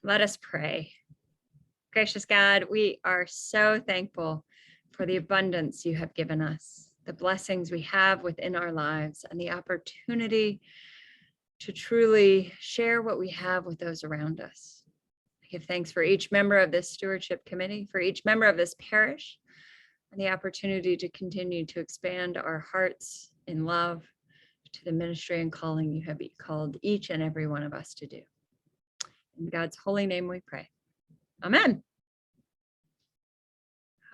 Let us pray. Gracious God, we are so thankful for the abundance you have given us, the blessings we have within our lives, and the opportunity to truly share what we have with those around us. I give thanks for each member of this Stewardship Committee, for each member of this parish, and the opportunity to continue to expand our hearts in love to the ministry and calling you have called each and every one of us to do. In God's holy name we pray. Amen.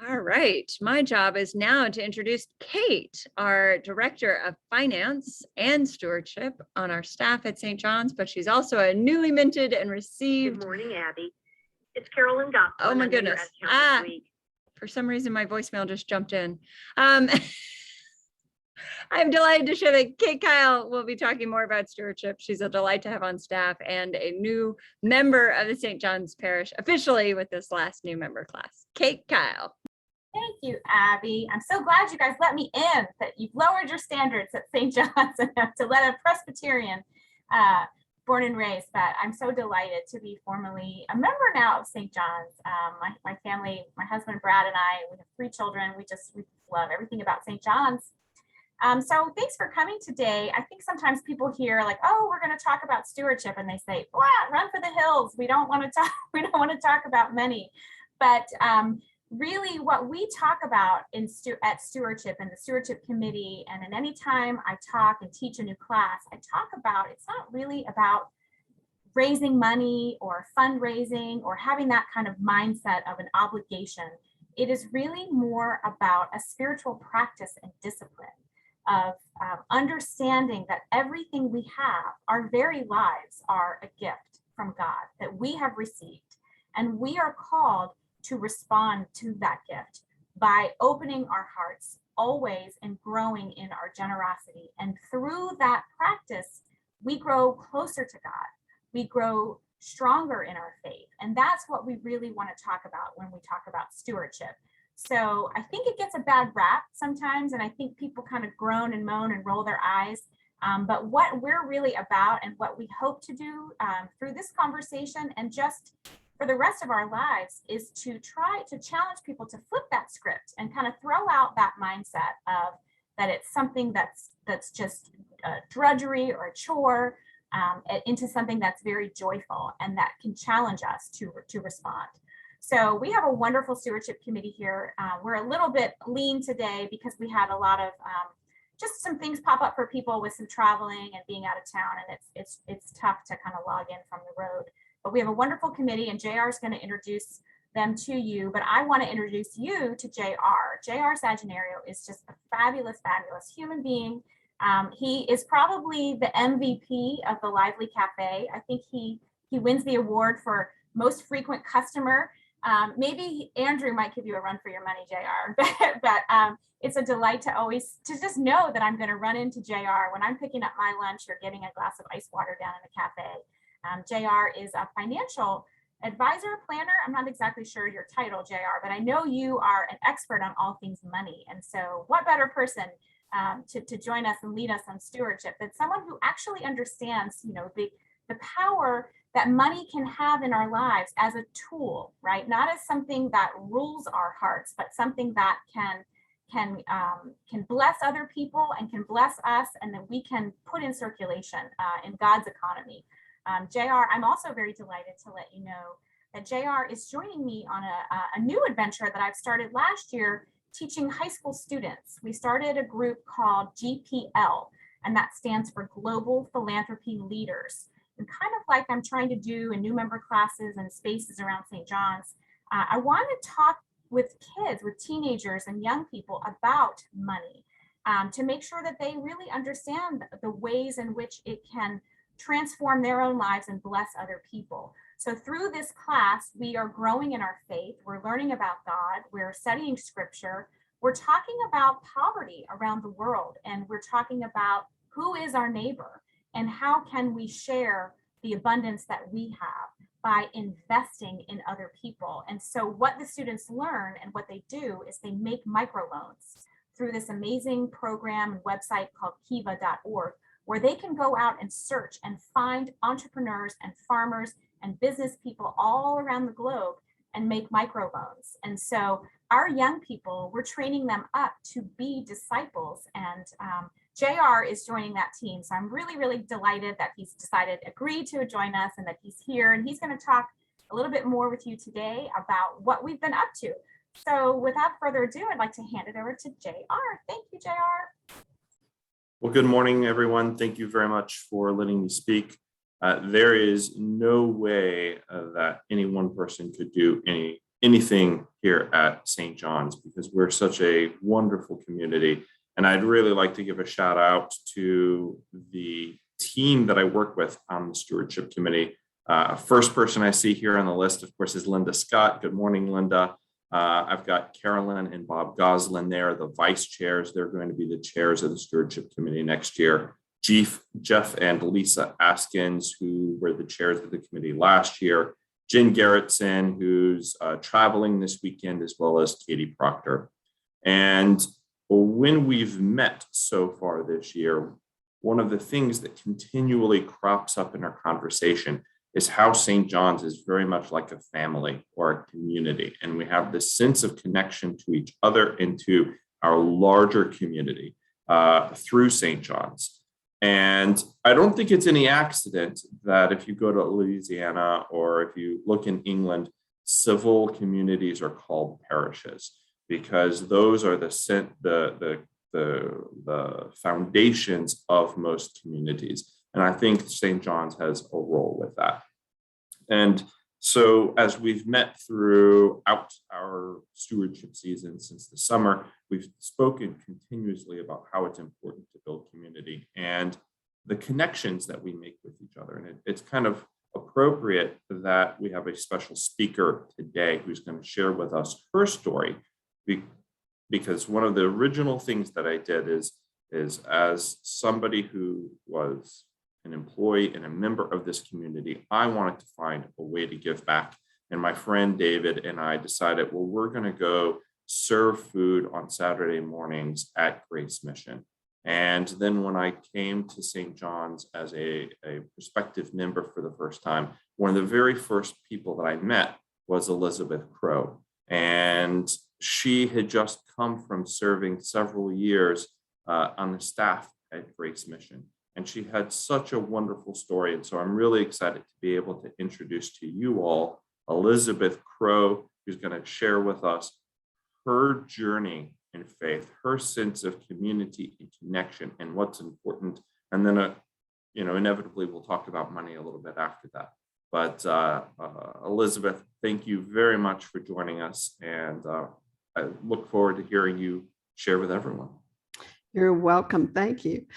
All right, my job is now to introduce Kate, our Director of Finance and Stewardship on our staff at St. John's, but she's also a newly minted and received. Good morning, Abby. It's Carolyn Goff. Oh my goodness. For some reason, my voicemail just jumped in. I'm delighted to share that Kate Kyle will be talking more about stewardship. She's a delight to have on staff and a new member of the St. John's Parish officially with this last new member class. Kate Kyle. Thank you, Abby. I'm so glad you guys let me in, that you've lowered your standards at St. John's enough to let a Presbyterian born and raised, but I'm so delighted to be formally a member now of St. John's. My family, my husband Brad and I, we have 3 children. We love everything about St. John's. So thanks for coming today. I think sometimes people hear like, oh, we're going to talk about stewardship, and they say, run for the hills. We don't want to talk. We don't want to talk about money. But really, what we talk about at stewardship and the Stewardship Committee, and in any time I talk and teach a new class, I talk about it's not really about raising money or fundraising or having that kind of mindset of an obligation. It is really more about a spiritual practice and discipline of understanding that everything we have, our very lives, are a gift from God that we have received, and we are called to respond to that gift by opening our hearts always and growing in our generosity. And through that practice, we grow closer to God. We grow stronger in our faith. And that's what we really want to talk about when we talk about stewardship. So I think it gets a bad rap sometimes, and I think people kind of groan and moan and roll their eyes. But what we're really about and what we hope to do through this conversation and just for the rest of our lives is to try to challenge people to flip that script and kind of throw out that mindset of that it's something that's just drudgery or a chore into something that's very joyful and that can challenge us to respond. So we have a wonderful Stewardship Committee here. We're a little bit lean today because we had a lot of just some things pop up for people with some traveling and being out of town, and it's tough to kind of log in from the road. But we have a wonderful committee, and JR is going to introduce them to you, but I want to introduce you to JR. JR Sagenario is just a fabulous, fabulous human being. He is probably the MVP of the Lively Cafe. I think he wins the award for most frequent customer. Maybe Andrew might give you a run for your money, JR, but it's a delight to just know that I'm going to run into JR when I'm picking up my lunch or getting a glass of ice water down in the cafe. JR is a financial advisor, planner. I'm not exactly sure your title, JR, but I know you are an expert on all things money. And so what better person to join us and lead us on stewardship than someone who actually understands, the power that money can have in our lives as a tool, right? Not as something that rules our hearts, but something that can bless other people and can bless us, and that we can put in circulation in God's economy. JR, I'm also very delighted to let you know that JR is joining me on a new adventure that I've started last year, teaching high school students. We started a group called GPL, and that stands for Global Philanthropy Leaders. And kind of like I'm trying to do in new member classes and spaces around St. John's, I want to talk with kids, with teenagers and young people about money to make sure that they really understand the ways in which it can transform their own lives and bless other people. So through this class, we are growing in our faith. We're learning about God. We're studying scripture. We're talking about poverty around the world, and we're talking about who is our neighbor and how can we share the abundance that we have by investing in other people. And so what the students learn and what they do is they make microloans through this amazing program and website called kiva.org, where they can go out and search and find entrepreneurs and farmers and business people all around the globe and make microloans. And so our young people, we're training them up to be disciples. And JR is joining that team. So I'm really, really delighted that he's agreed to join us and that he's here. And he's going to talk a little bit more with you today about what we've been up to. So without further ado, I'd like to hand it over to JR. Thank you, JR. Well, good morning, everyone. Thank you very much for letting me speak. There is no way that any one person could do anything here at St. John's, because we're such a wonderful community. And I'd really like to give a shout out to the team that I work with on the Stewardship Committee. First person I see here on the list, of course, is Linda Scott. Good morning, Linda. I've got Carolyn and Bob Goslin there, the vice chairs. They're going to be the chairs of the Stewardship Committee next year. Jeff and Lisa Askins, who were the chairs of the committee last year. Jen Gerritsen, who's traveling this weekend, as well as Katie Proctor. And when we've met so far this year, one of the things that continually crops up in our conversation is how St. John's is very much like a family or a community. And we have this sense of connection to each other and to our larger community through St. John's. And I don't think it's any accident that if you go to Louisiana or if you look in England, civil communities are called parishes, because those are the foundations of most communities. And I think St. John's has a role with that. And so as we've met throughout our stewardship season since the summer, we've spoken continuously about how it's important to build community and the connections that we make with each other. And it's kind of appropriate that we have a special speaker today who's going to share with us her story, because one of the original things that I did is as somebody who was an employee and a member of this community, I wanted to find a way to give back. And my friend David and I decided, well, we're going to go serve food on Saturday mornings at Grace Mission. And then when I came to St. John's as a prospective member for the first time, one of the very first people that I met was Elizabeth Crowe. And she had just come from serving several years on the staff at Grace Mission. And she had such a wonderful story. And so I'm really excited to be able to introduce to you all Elizabeth Crowe, who's going to share with us her journey in faith, her sense of community and connection and what's important. And then, inevitably we'll talk about money a little bit after that. But Elizabeth, thank you very much for joining us. And I look forward to hearing you share with everyone. You're welcome. Thank you.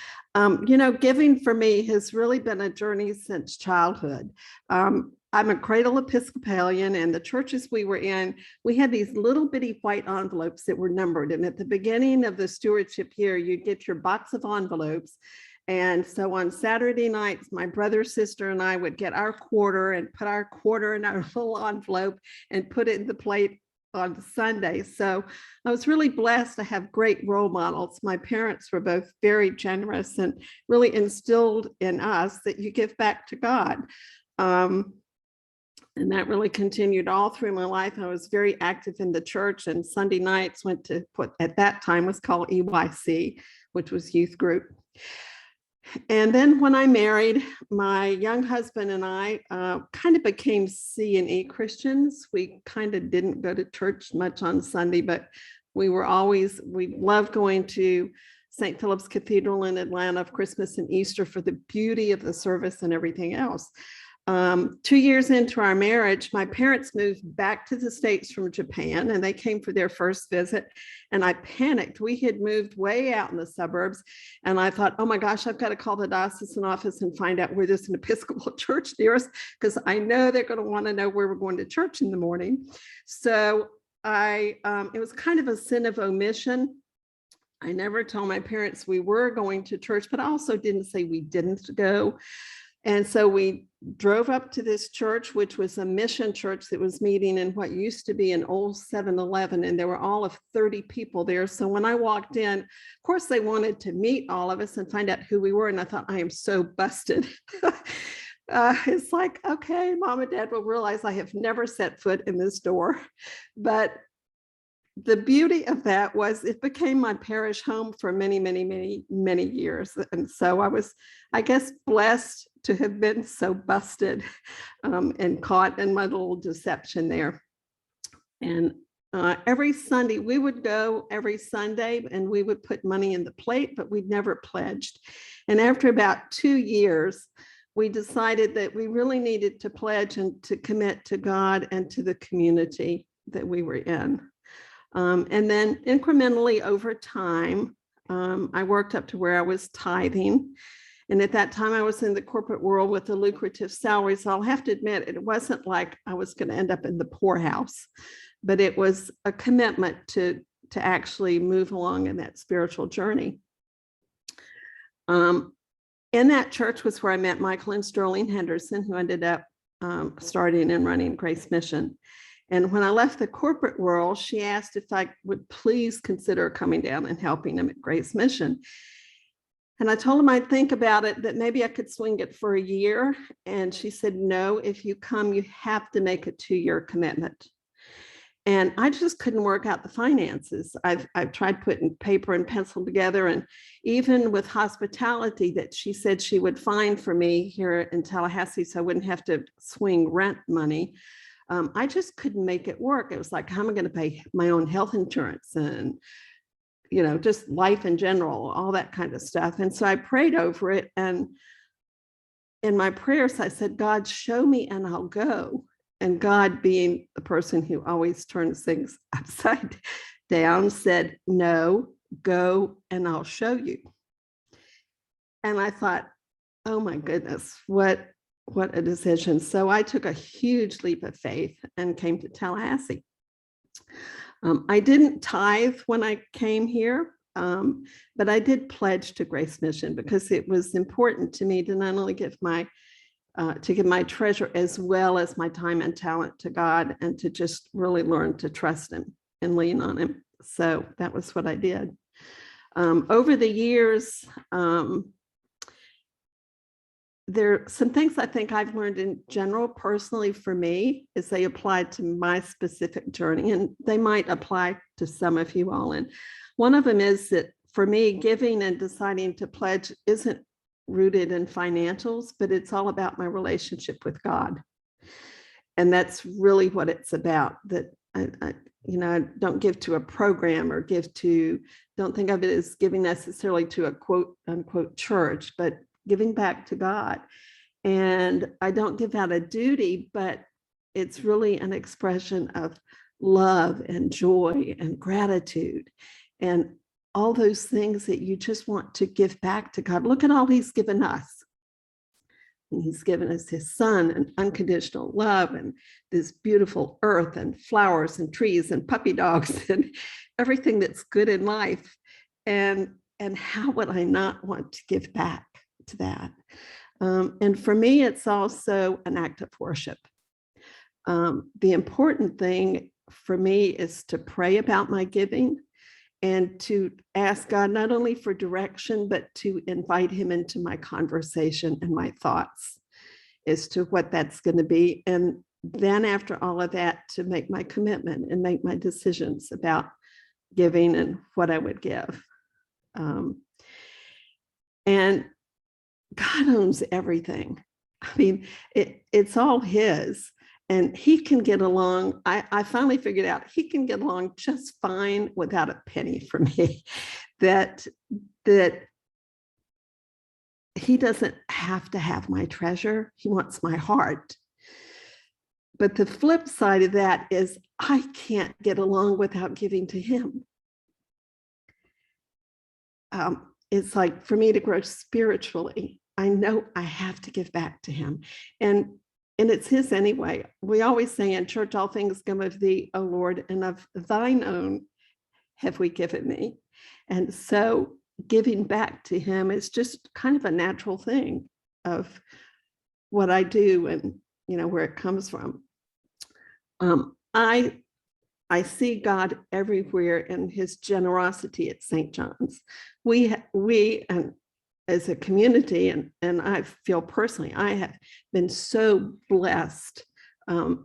Giving for me has really been a journey since childhood. I'm a cradle Episcopalian, and the churches we were in, we had these little bitty white envelopes that were numbered. And at the beginning of the stewardship year, you'd get your box of envelopes. And so on Saturday nights, my brother, sister, and I would get our quarter and put our quarter in our little envelope and put it in the plate on Sunday. So I was really blessed to have great role models. My parents were both very generous and really instilled in us that you give back to God. And that really continued all through my life. I was very active in the church, and Sunday nights went to what at that time was called EYC, which was youth group. And then when I married, my young husband and I kind of became C&E Christians. We kind of didn't go to church much on Sunday, but we loved going to St. Philip's Cathedral in Atlanta for Christmas and Easter for the beauty of the service and everything else. 2 years into our marriage, my parents moved back to the States from Japan, and they came for their first visit. And I panicked. We had moved way out in the suburbs. And I thought, oh my gosh, I've got to call the diocesan office and find out where there's an Episcopal church near us, because I know they're going to want to know where we're going to church in the morning. So it was kind of a sin of omission. I never told my parents we were going to church, but I also didn't say we didn't go. And so we drove up to this church, which was a mission church that was meeting in what used to be an old 7-Eleven, and there were all of 30 people there. So when I walked in, of course, they wanted to meet all of us and find out who we were. And I thought, I am so busted. it's like, okay, mom and dad will realize I have never set foot in this door. But the beauty of that was it became my parish home for many, many, many, many years. And so I was, I guess, blessed to have been so busted and caught in my little deception there. And every Sunday, we would go every Sunday and we would put money in the plate, but we'd never pledged. And after about 2 years, we decided that we really needed to pledge and to commit to God and to the community that we were in. And then incrementally over time, I worked up to where I was tithing. And at that time, I was in the corporate world with a lucrative salary. So I'll have to admit, it wasn't like I was going to end up in the poorhouse, but it was a commitment to actually move along in that spiritual journey. In that church was where I met Michael and Sterling Henderson, who ended up starting and running Grace Mission. And when I left the corporate world, she asked if I would please consider coming down and helping them at Grace Mission. And I told them I'd think about it, that maybe I could swing it for a year. And she said, no, if you come, you have to make a 2-year commitment. And I just couldn't work out the finances. I've tried putting paper and pencil together, and even with hospitality that she said she would find for me here in Tallahassee so I wouldn't have to swing rent money. I just couldn't make it work. It was like, how am I going to pay my own health insurance and, you know, just life in general, all that kind of stuff. And so I prayed over it. And in my prayers, I said, God, show me and I'll go. And God, being the person who always turns things upside down, said, no, go and I'll show you. And I thought, oh my goodness, what a decision. So I took a huge leap of faith and came to Tallahassee. I didn't tithe when I came here, but I did pledge to Grace Mission because it was important to me to not only give my treasure as well as my time and talent to God, and to just really learn to trust him and lean on him. So that was what I did. Over the years, there are some things I think I've learned in general, personally for me, as they apply to my specific journey, and they might apply to some of you all. And one of them is that for me, giving and deciding to pledge isn't rooted in financials, but it's all about my relationship with God. And that's really what it's about, that I don't give to a program or don't think of it as giving necessarily to a quote unquote church, but giving back to God. And I don't give out a duty, but it's really an expression of love and joy and gratitude and all those things that you just want to give back to God. Look at all he's given us. And he's given us his son and unconditional love and this beautiful earth and flowers and trees and puppy dogs and everything that's good in life. And how would I not want to give back to that? And for me, it's also an act of worship. The important thing for me is to pray about my giving and to ask God not only for direction, but to invite him into my conversation and my thoughts as to what that's going to be. And then after all of that, to make my commitment and make my decisions about giving and what I would give. And God owns everything. I mean, it's all his. And he can get along. I finally figured out he can get along just fine without a penny from me. That he doesn't have to have my treasure. He wants my heart. But the flip side of that is I can't get along without giving to him. It's like for me to grow spiritually, I know I have to give back to him. And it's his anyway. We always say in church, all things come of thee, O Lord, and of thine own have we given thee. And so giving back to him is just kind of a natural thing of what I do and, where it comes from. I see God everywhere in his generosity at St. John's. We and as a community, and I feel personally, I have been so blessed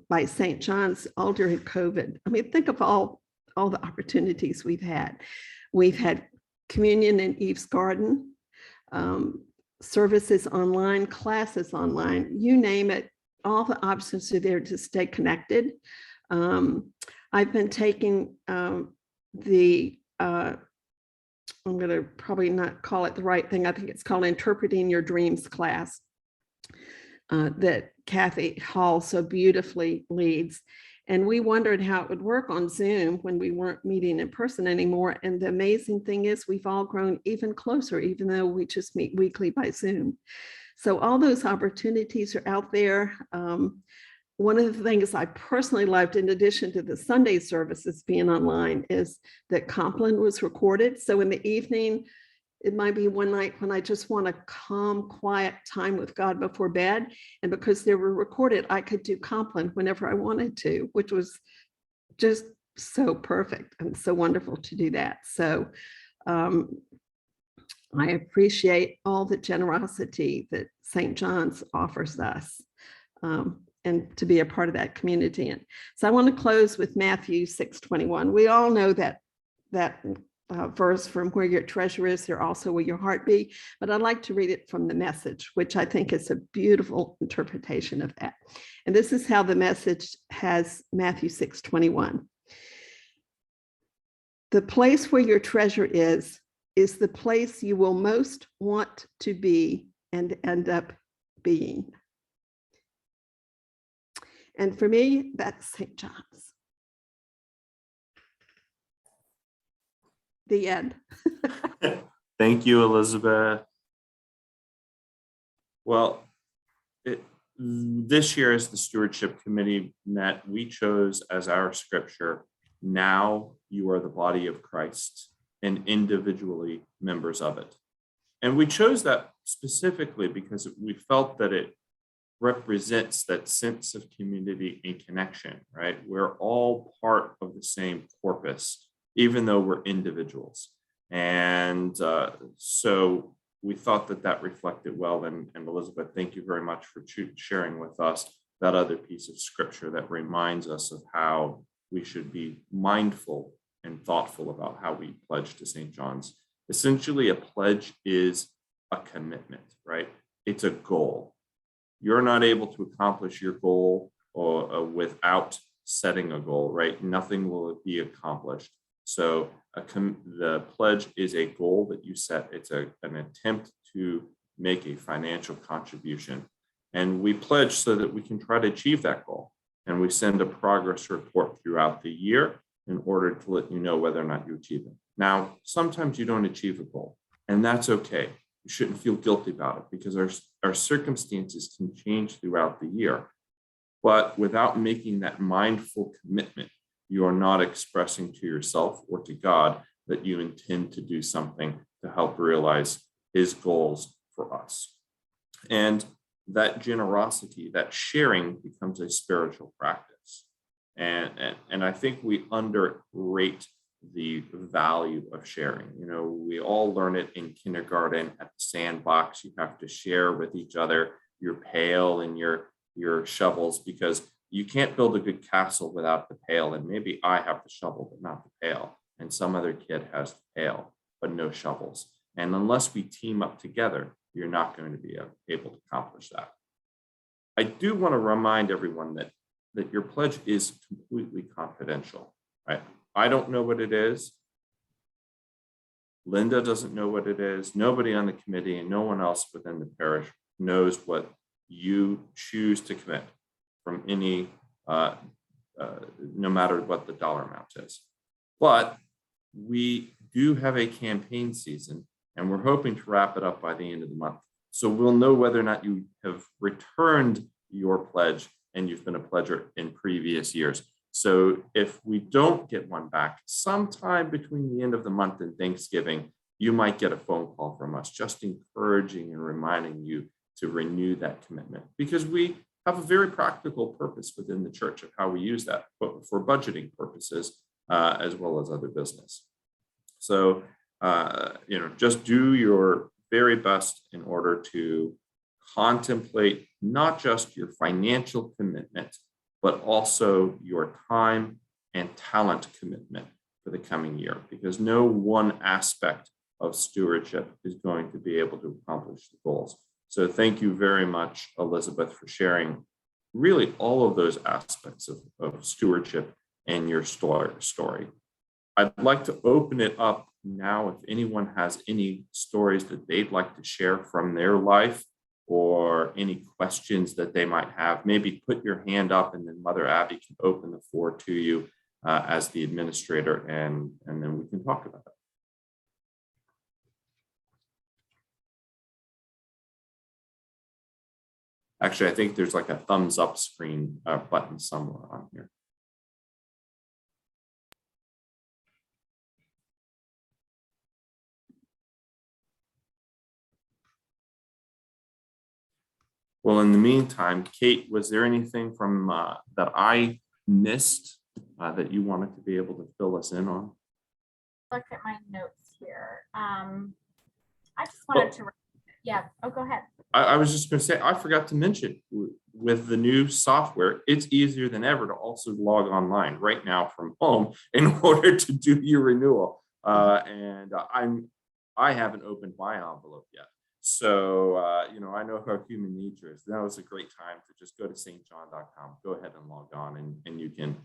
by St. John's all during COVID. I mean, think of all the opportunities we've had. We've had communion in Eve's Garden, services online, classes online, you name it. All the options are there to stay connected. I've been taking I'm going to probably not call it the right thing. I think it's called Interpreting Your Dreams class that Kathy Hall so beautifully leads. And we wondered how it would work on Zoom when we weren't meeting in person anymore. And the amazing thing is we've all grown even closer, even though we just meet weekly by Zoom. So all those opportunities are out there. One of the things I personally loved, in addition to the Sunday services being online, is that Compline was recorded. So in the evening, it might be one night when I just want a calm, quiet time with God before bed. And because they were recorded, I could do Compline whenever I wanted to, which was just so perfect and so wonderful to do that. So I appreciate all the generosity that St. John's offers us. And to be a part of that community. And so I want to close with Matthew 6:21. We all know that verse, from where your treasure is, there also will your heart be. But I'd like to read it from the Message, which I think is a beautiful interpretation of that. And this is how the Message has Matthew 6:21. The place where your treasure is the place you will most want to be and end up being. And for me, that's St. John's. The end. Thank you, Elizabeth. Well, this year, as the Stewardship Committee met, we chose as our scripture, now you are the body of Christ and individually members of it. And we chose that specifically because we felt that it represents that sense of community and connection, right? We're all part of the same corpus, even though we're individuals. And so we thought that reflected well. And Elizabeth, thank you very much for sharing with us that other piece of scripture that reminds us of how we should be mindful and thoughtful about how we pledge to St. John's. Essentially, a pledge is a commitment, right? It's a goal. You're not able to accomplish your goal without setting a goal, right? Nothing will be accomplished. So the pledge is a goal that you set. It's an attempt to make a financial contribution. And we pledge so that we can try to achieve that goal. And we send a progress report throughout the year in order to let you know whether or not you achieve it. Now, sometimes you don't achieve a goal, and that's okay. You shouldn't feel guilty about it because our circumstances can change throughout the year. But without making that mindful commitment, you are not expressing to yourself or to God that you intend to do something to help realize his goals for us. And that generosity, that sharing becomes a spiritual practice. And I think we underrate the value of sharing. You know, we all learn it in kindergarten at the sandbox. You have to share with each other your pail and your shovels, because you can't build a good castle without the pail. And maybe I have the shovel, but not the pail. And some other kid has the pail, but no shovels. And unless we team up together, you're not going to be able to accomplish that. I do want to remind everyone that your pledge is completely confidential, right? I don't know what it is. Linda doesn't know what it is. Nobody on the committee and no one else within the parish knows what you choose to commit from any, no matter what the dollar amount is. But we do have a campaign season, and we're hoping to wrap it up by the end of the month. So we'll know whether or not you have returned your pledge and you've been a pledger in previous years. So if we don't get one back, sometime between the end of the month and Thanksgiving, you might get a phone call from us, just encouraging and reminding you to renew that commitment, because we have a very practical purpose within the church of how we use that, but for budgeting purposes, as well as other business. So, just do your very best in order to contemplate not just your financial commitment, but also your time and talent commitment for the coming year, because no one aspect of stewardship is going to be able to accomplish the goals. So thank you very much, Elizabeth, for sharing really all of those aspects of stewardship and your story. I'd like to open it up now if anyone has any stories that they'd like to share from their life or any questions that they might have. Maybe put your hand up and then Mother Abby can open the floor to you as the administrator, and then we can talk about it. Actually, I think there's like a thumbs up screen button somewhere on here. Well, in the meantime, Kate, was there anything from that I missed that you wanted to be able to fill us in on? Look at my notes here. I just wanted to, yeah, oh, go ahead. I was just going to say, I forgot to mention with the new software, it's easier than ever to also log online right now from home in order to do your renewal. And I haven't opened my envelope yet. So, you know, I know how human nature is. That was a great time to just go to stjohn.com, go ahead and log on and you can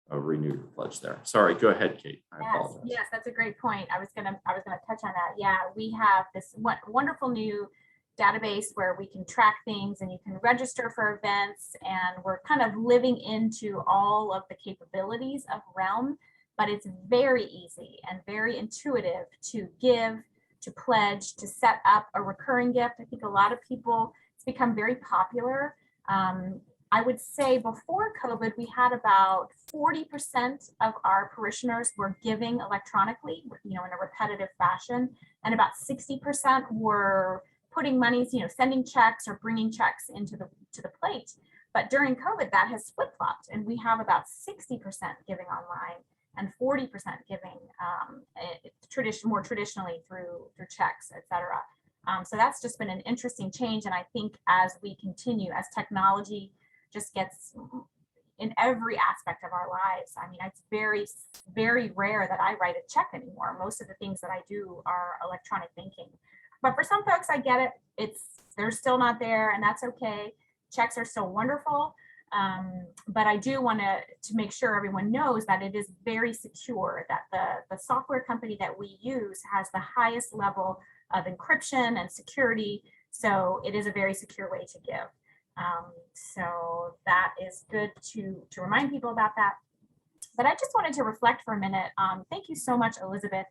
renew your pledge there. Sorry, go ahead, Kate. I apologize. Yes, that's a great point. I was gonna touch on that. Yeah, we have this wonderful new database where we can track things and you can register for events, and we're kind of living into all of the capabilities of Realm, but it's very easy and very intuitive to give, to pledge, to set up a recurring gift. I think a lot of people, it's become very popular. I would say before COVID, we had about 40% of our parishioners were giving electronically, you know, in a repetitive fashion, and about 60% were putting monies, you know, sending checks or bringing checks into the plate. But during COVID, that has flip-flopped, and we have about 60% giving online and 40% giving more traditionally through checks, et cetera. So that's just been an interesting change. And I think as we continue, as technology just gets in every aspect of our lives, I mean, it's very, very rare that I write a check anymore. Most of the things that I do are electronic banking. But for some folks, I get it. They're still not there, and that's okay. Checks are still wonderful. But I do want to make sure everyone knows that it is very secure, that the software company that we use has the highest level of encryption and security. So it is a very secure way to give. So that is good to remind people about that. But I just wanted to reflect for a minute. Thank you so much, Elizabeth.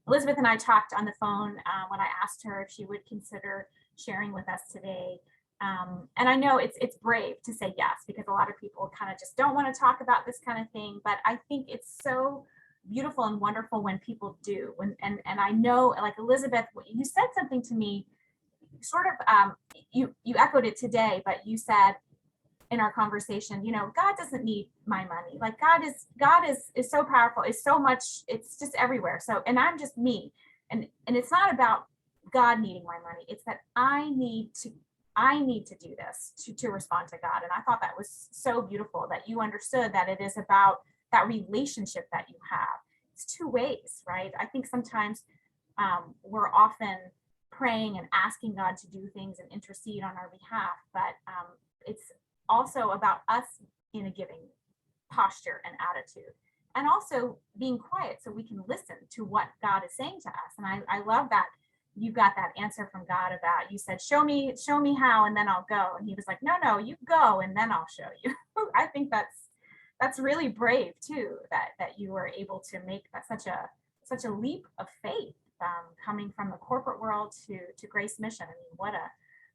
Elizabeth and I talked on the phone when I asked her if she would consider sharing with us today. And I know it's brave to say yes, because a lot of people kind of just don't want to talk about this kind of thing. But I think it's so beautiful and wonderful when people do. And I know, like Elizabeth, you said something to me, sort of, you echoed it today, but you said in our conversation, you know, God doesn't need my money. Like God is so powerful. It's so much. It's just everywhere. So, and I'm just me. And it's not about God needing my money. It's that I need to do this to respond to God. And I thought that was so beautiful that you understood that it is about that relationship that you have. It's two ways, right? I think sometimes we're often praying and asking God to do things and intercede on our behalf, but it's also about us in a giving posture and attitude, and also being quiet so we can listen to what God is saying to us. And I love that you got that answer from God about, you said, show me how, and then I'll go. And he was like, no, you go, and then I'll show you. I think that's really brave too, that you were able to make that such a leap of faith, coming from the corporate world to Grace Mission. I mean,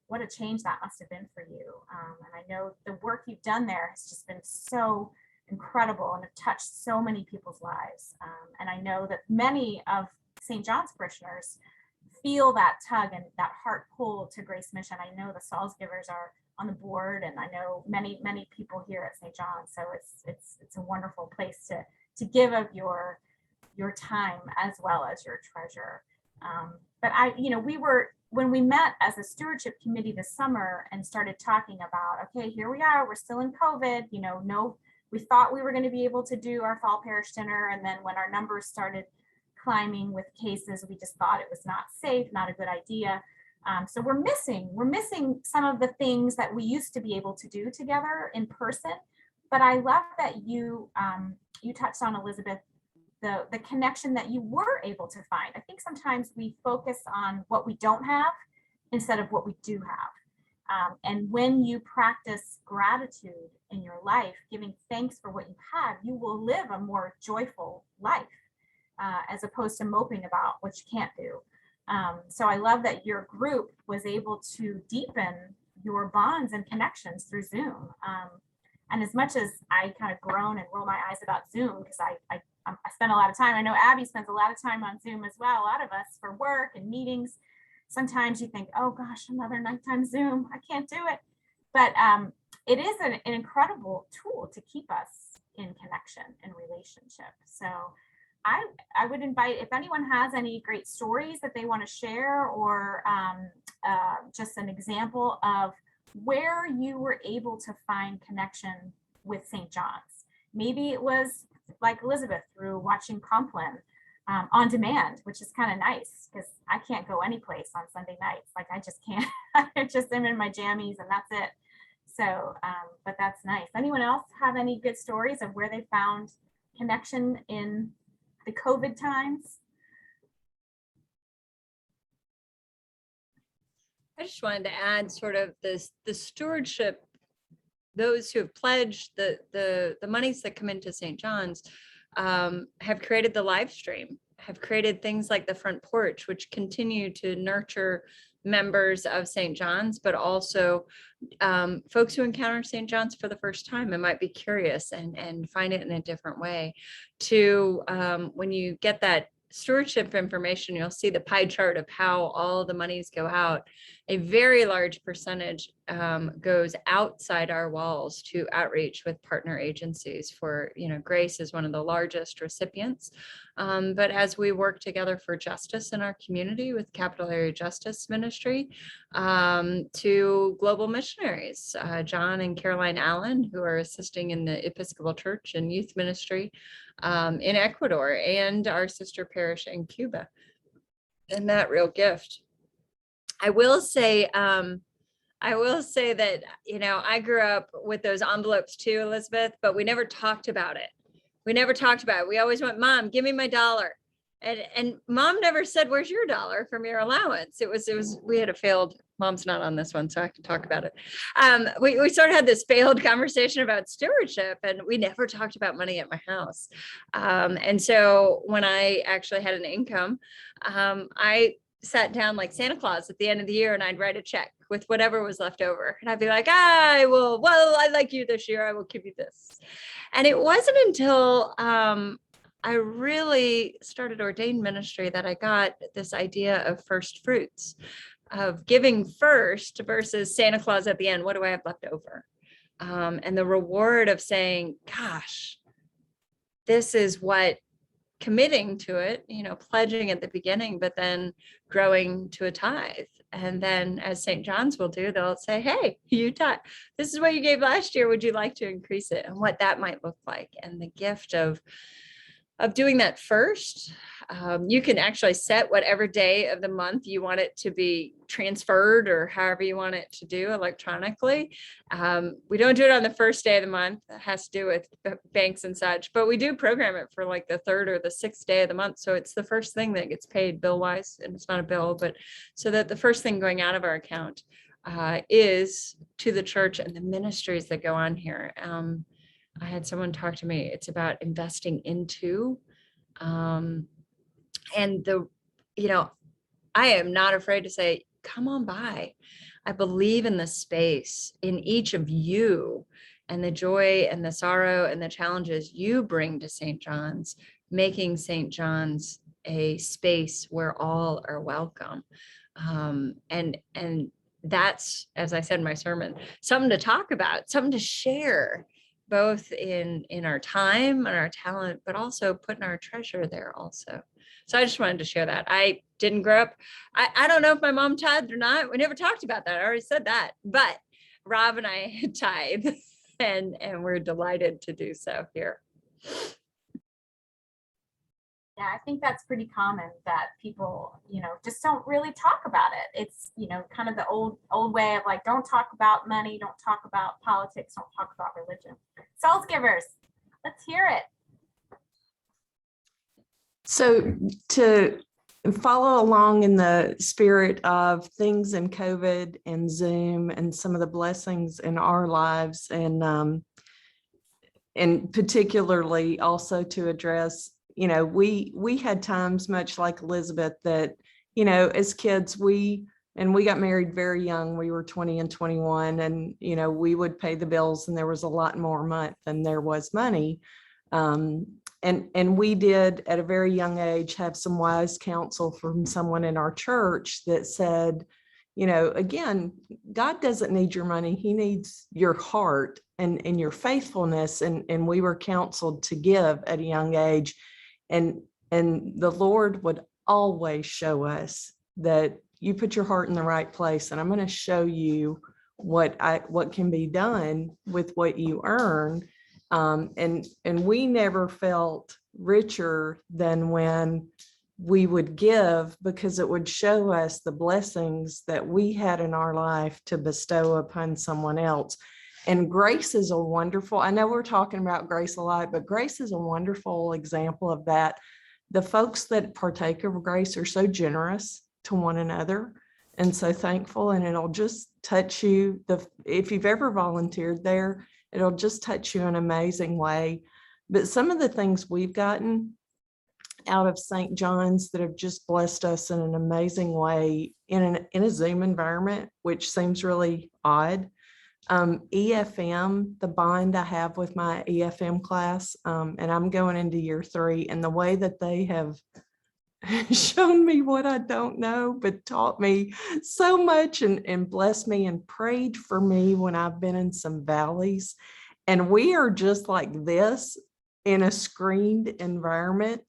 what a change that must have been for you. And I know the work you've done there has just been so incredible and have touched so many people's lives. And I know that many of St. John's parishioners feel that tug and that heart pull to Grace Mission. I know the Sauls Givers are on the board, and I know many people here at St. John's. So it's a wonderful place to give of your time as well as your treasure. But when we met as a stewardship committee this summer and started talking about, okay, here we are, we're still in COVID, we thought we were going to be able to do our fall parish dinner. And then when our numbers started climbing with cases, we just thought it was not safe, not a good idea. So we're missing some of the things that we used to be able to do together in person. But I love that you touched on, Elizabeth, the connection that you were able to find. I think sometimes we focus on what we don't have instead of what we do have. And when you practice gratitude in your life, giving thanks for what you have, you will live a more joyful life as opposed to moping about what you can't do. So I love that your group was able to deepen your bonds and connections through Zoom. And as much as I kind of groan and roll my eyes about Zoom, because I spend a lot of time, I know Abby spends a lot of time on Zoom as well, a lot of us for work and meetings. Sometimes you think, oh gosh, another nighttime Zoom, I can't do it. But it is an incredible tool to keep us in connection and relationship. So I would invite, if anyone has any great stories that they want to share, or just an example of where you were able to find connection with St. John's. Maybe it was like Elizabeth, through watching Compline on demand, which is kind of nice because I can't go anyplace on Sunday nights. Like I just can't. I just am in my jammies and that's it. So, but that's nice. Anyone else have any good stories of where they found connection in the COVID times? I just wanted to add sort of the stewardship, those who have pledged the monies that come into St. John's have created the live stream, have created things like the front porch, which continue to nurture members of St. John's, but also folks who encounter St. John's for the first time and might be curious and find it in a different way. To when you get that stewardship information, you'll see the pie chart of how all the monies go out. A very large percentage goes outside our walls to outreach with partner agencies for, Grace is one of the largest recipients. But as we work together for justice in our community with Capital Area Justice Ministry, to global missionaries, John and Caroline Allen, who are assisting in the Episcopal Church and youth ministry in Ecuador, and our sister parish in Cuba. And that real gift. I will say that, I grew up with those envelopes too, Elizabeth, but we never talked about it. We always went, Mom, give me my dollar. And Mom never said, where's your dollar from your allowance? We had a failed, Mom's not on this one, so I can talk about it. We sort of had this failed conversation about stewardship, and we never talked about money at my house. And so when I actually had an income, I sat down like Santa Claus at the end of the year, and I'd write a check with whatever was left over. And I'd be like, I like you this year, I will give you this. And it wasn't until I really started ordained ministry that I got this idea of first fruits, of giving first versus Santa Claus at the end. What do I have left over? And the reward of saying, gosh, this is what committing to it, pledging at the beginning, but then growing to a tithe. And then as St. John's will do, they'll say, hey, you tithe. This is what you gave last year. Would you like to increase it? And what that might look like. And the gift of doing that first. You can actually set whatever day of the month you want it to be transferred, or however you want it to do electronically. We don't do it on the first day of the month. That has to do with banks and such, but we do program it for like the third or the sixth day of the month. So it's the first thing that gets paid bill wise, and it's not a bill, but so that the first thing going out of our account is to the church and the ministries that go on here. I had someone talk to me, it's about investing into, and I am not afraid to say, come on by. I believe in the space in each of you and the joy and the sorrow and the challenges you bring to St. John's, making St. John's a space where all are welcome. And that's, as I said in my sermon, something to talk about, something to share, both in our time and our talent, but also putting our treasure there also. So I just wanted to share that. I didn't grow up. I don't know if my mom tithed or not. We never talked about that. I already said that. But Rob and I tithe, and we're delighted to do so here. Yeah, I think that's pretty common that people, just don't really talk about it. It's, kind of the old way of like, don't talk about money, don't talk about politics, don't talk about religion. Souls givers, let's hear it. So to follow along in the spirit of things in COVID and Zoom and some of the blessings in our lives, and particularly also to address, we had times much like Elizabeth that, as kids, we got married very young. We were 20 and 21, and, we would pay the bills, and there was a lot more a month than there was money. And we did at a very young age have some wise counsel from someone in our church that said, again, God doesn't need your money. He needs your heart and your faithfulness. And we were counseled to give at a young age. And the Lord would always show us that you put your heart in the right place, and I'm going to show you what can be done with what you earn. And we never felt richer than when we would give, because it would show us the blessings that we had in our life to bestow upon someone else. And grace is a wonderful, I know we're talking about grace a lot, but grace is a wonderful example of that. The folks that partake of grace are so generous to one another and so thankful, and it'll just touch you. If you've ever volunteered there, it'll just touch you in an amazing way. But some of the things we've gotten out of St. John's that have just blessed us in an amazing way in a Zoom environment, which seems really odd. EFM, the bond I have with my EFM class, and I'm going into year 3, and the way that they have shown me what I don't know, but taught me so much and blessed me and prayed for me when I've been in some valleys. And we are just like this in a screened environment.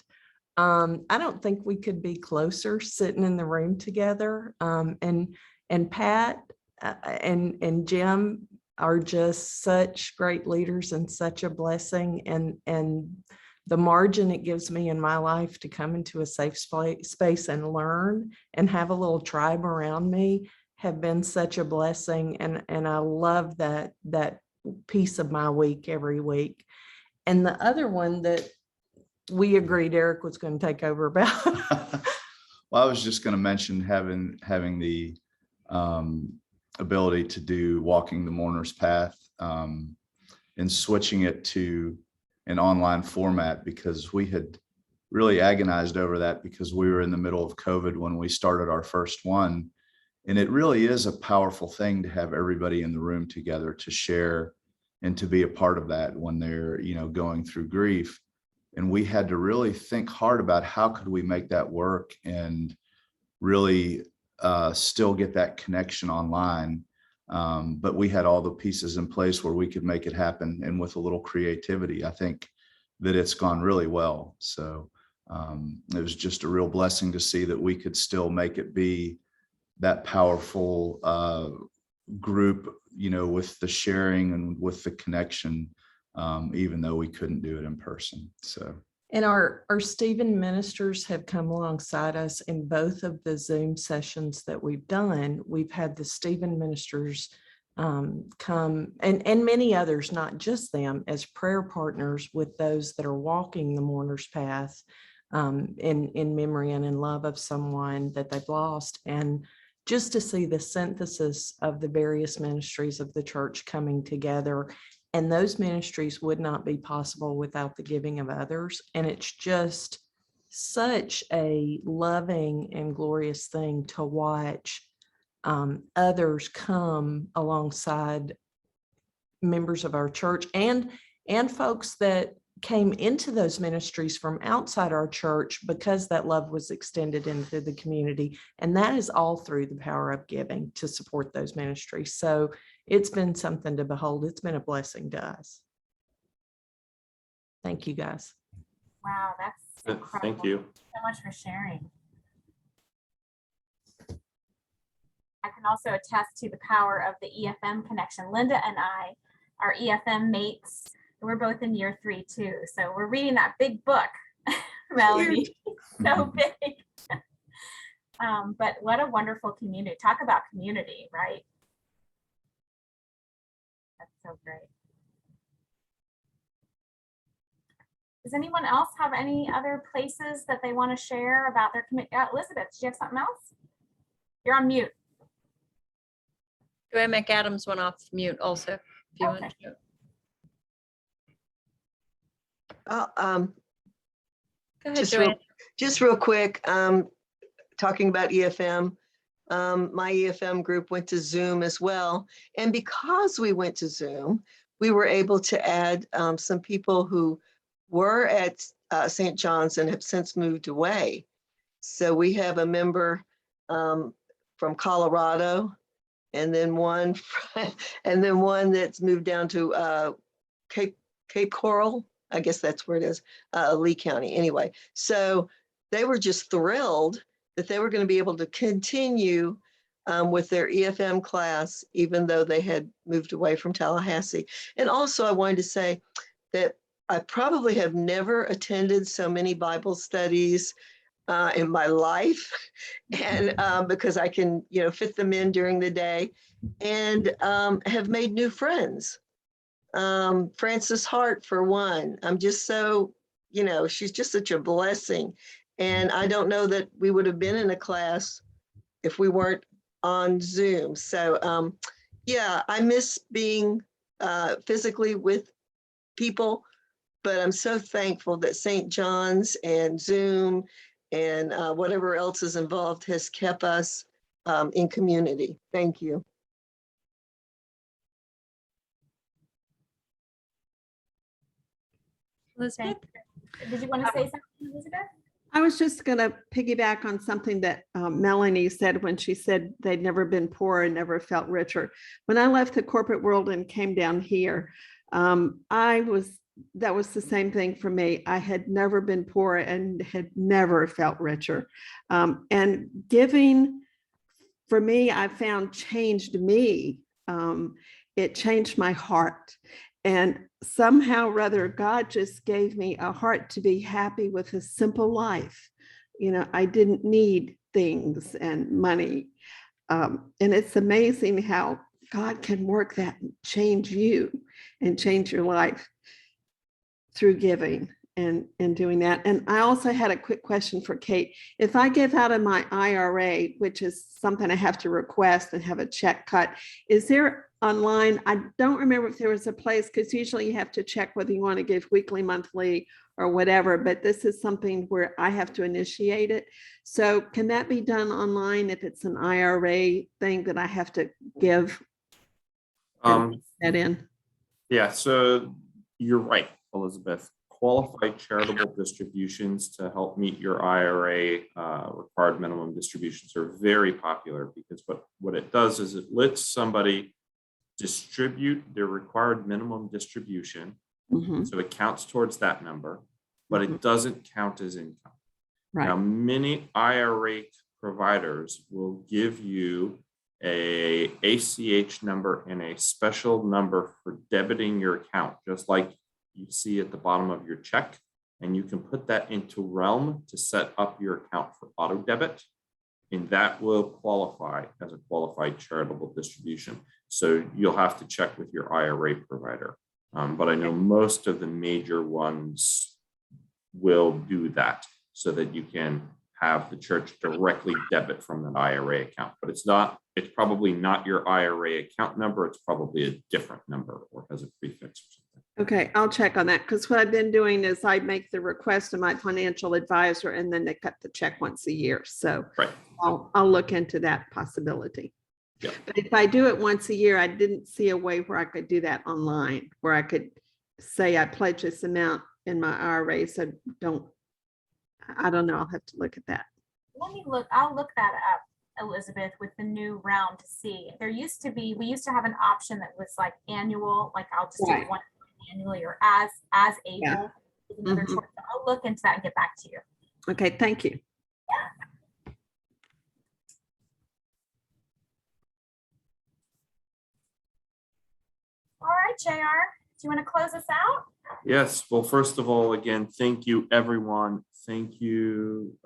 I don't think we could be closer sitting in the room together. And Pat and Jim are just such great leaders and such a blessing. And the margin it gives me in my life to come into a safe space and learn and have a little tribe around me have been such a blessing. And I love that piece of my week every week. And the other one that we agreed Eric was going to take over about. Well, I was just going to mention having the ability to do walking the mourner's path and switching it to an online format, because we had really agonized over that because we were in the middle of COVID when we started our first one. And it really is a powerful thing to have everybody in the room together to share and to be a part of that when they're, going through grief. And we had to really think hard about how could we make that work and really still get that connection online. But we had all the pieces in place where we could make it happen. And with a little creativity, I think that it's gone really well. So it was just a real blessing to see that we could still make it be that powerful group, with the sharing and with the connection, even though we couldn't do it in person. So. And our Stephen ministers have come alongside us in both of the Zoom sessions that we've done. We've had the Stephen ministers come, and many others, not just them, as prayer partners with those that are walking the mourner's path in memory and in love of someone that they've lost. And just to see the synthesis of the various ministries of the church coming together. And those ministries would not be possible without the giving of others. And it's just such a loving and glorious thing to watch others come alongside members of our church and folks that came into those ministries from outside our church because that love was extended into the community. And that is all through the power of giving to support those ministries. So it's been something to behold. It's been a blessing to us. Thank you, guys. Wow, that's incredible. Thank you. Thank you so much for sharing. I can also attest to the power of the EFM connection. Linda and I are EFM mates. We're both in year 3 too. So we're reading that big book, Melanie. So big. But what a wonderful community. Talk about community, right? That's so great. Does anyone else have any other places that they want to share about their community? Elizabeth, do you have something else? You're on mute. Joanne McAdams went off mute also, if you Okay. want to. Well, Go ahead, just Joanne. real quick, talking about EFM, my EFM group went to Zoom as well. And because we went to Zoom, we were able to add some people who were at St. John's and have since moved away. So we have a member from Colorado, and then one that's moved down to Cape Coral. I guess that's where it is, Lee County. Anyway, so they were just thrilled that they were going to be able to continue with their EFM class, even though they had moved away from Tallahassee. And also I wanted to say that I probably have never attended so many Bible studies in my life, and because I can, fit them in during the day, and have made new friends. Frances Hart, for one, I'm just so, she's just such a blessing. And I don't know that we would have been in a class if we weren't on Zoom. So yeah, I miss being physically with people, but I'm so thankful that St. John's and Zoom and whatever else is involved has kept us in community. Thank you. Elizabeth? Did you want to say something, Elizabeth? I was just going to piggyback on something that Melanie said when she said they'd never been poor and never felt richer. When I left the corporate world and came down here, that was the same thing for me. I had never been poor and had never felt richer. And giving, for me, I found changed me. It changed my heart. And somehow or other, God just gave me a heart to be happy with a simple life. I didn't need things and money. And it's amazing how God can work that and change you and change your life through giving and doing that. And I also had a quick question for Kate. If I give out of my IRA, which is something I have to request and have a check cut, is there online? I don't remember if there was a place, because usually you have to check whether you want to give weekly, monthly, or whatever, but this is something where I have to initiate it. So can that be done online if it's an IRA thing that I have to give that in? Yeah, so you're right, Elizabeth. Qualified charitable distributions to help meet your IRA required minimum distributions are very popular, because what it does is it lets somebody distribute their required minimum distribution. Mm-hmm. So it counts towards that number, but it doesn't count as income. Right. Now, many IRA providers will give you a ACH number and a special number for debiting your account, just like you see at the bottom of your check, and you can put that into Realm to set up your account for auto debit, and that will qualify as a qualified charitable distribution. So you'll have to check with your IRA provider. But I know most of the major ones will do that so that you can have the church directly debit from that IRA account. But it's probably not your IRA account number. It's probably a different number or has a prefix or something. Okay, I'll check on that, because what I've been doing is I make the request to my financial advisor and then they cut the check once a year. So Right. I'll look into that possibility. Yeah. But if I do it once a year, I didn't see a way where I could do that online, where I could say I pledge this amount in my IRA. So I don't know. I'll have to look at that. Let me look. I'll look that up, Elizabeth, with the new Realm to see. We used to have an option that was like annual, like I'll just do one annually or as able. Yeah. Is another choice. I'll look into that and get back to you. Okay, thank you. All right, JR, do you want to close us out? Yes, well, first of all, again, thank you, everyone. Thank you,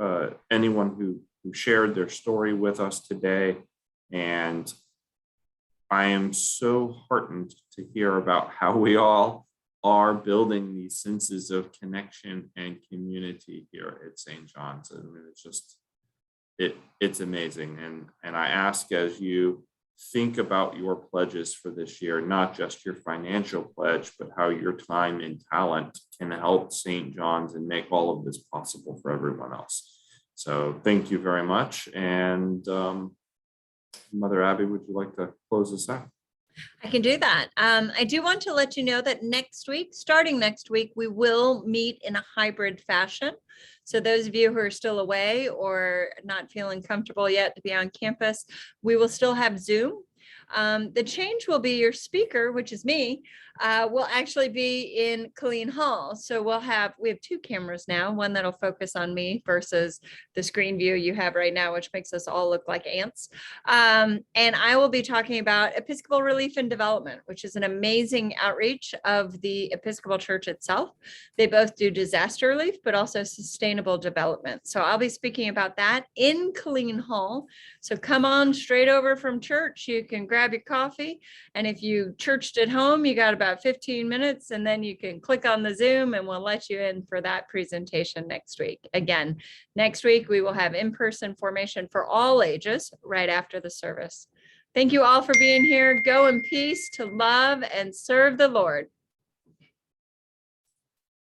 anyone who shared their story with us today. And I am so heartened to hear about how we all are building these senses of connection and community here at St. John's. I mean, it's just, it's amazing. And I ask, as you think about your pledges for this year, not just your financial pledge, but how your time and talent can help St. John's and make all of this possible for everyone else. So thank you very much. And Mother Abby, would you like to close us out? I can do that. I do want to let you know that next week, starting next week, we will meet in a hybrid fashion. So those of you who are still away or not feeling comfortable yet to be on campus, we will still have Zoom. The change will be your speaker, which is me, will actually be in Colleen Hall. So we have two cameras now, one that'll focus on me versus the screen view you have right now, which makes us all look like ants. And I will be talking about Episcopal Relief and Development, which is an amazing outreach of the Episcopal Church itself. They both do disaster relief, but also sustainable development. So I'll be speaking about that in Colleen Hall. So come on straight over from church. You can grab your coffee. And if you churched at home, you got about 15 minutes, and then you can click on the Zoom and we'll let you in for that presentation next week. Again, next week we will have in-person formation for all ages right after the service. Thank you all for being here. Go in peace to love and serve the Lord.